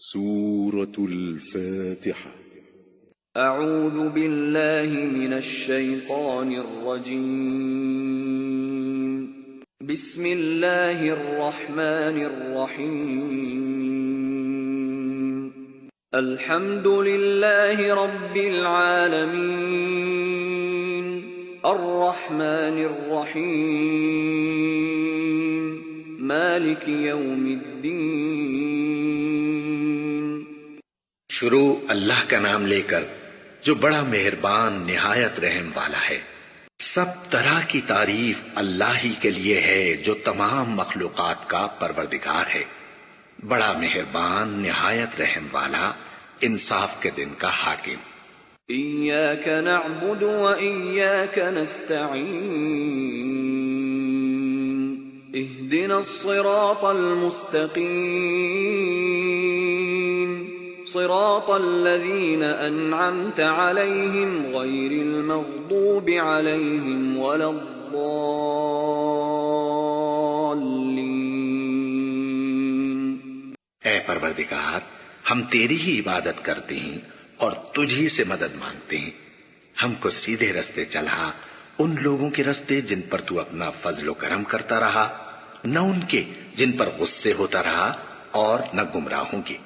سورة الفاتحة. اعوذ باللہ من الشیطان الرجیم. بسم اللہ الرحمن الرحیم. الحمد للہ رب العالمین الرحمن الرحیم مالک یوم الدین. شروع اللہ کا نام لے کر جو بڑا مہربان نہایت رحم والا ہے. سب طرح کی تعریف اللہ ہی کے لیے ہے جو تمام مخلوقات کا پروردگار ہے. بڑا مہربان نہایت رحم والا انصاف کے دن کا حاکم. ایاک نعبد و ایاک نستعین اہدنا الصراط المستقیم صراط الذین انعمت علیہم غیر المغضوب علیہم ولا الضالین. اے پروردگار، ہم تیری ہی عبادت کرتے ہیں اور تجھ ہی سے مدد مانگتے ہیں. ہم کو سیدھے رستے چلا، ان لوگوں کے رستے جن پر تو اپنا فضل و کرم کرتا رہا، نہ ان کے جن پر غصے ہوتا رہا، اور نہ گمراہوں کے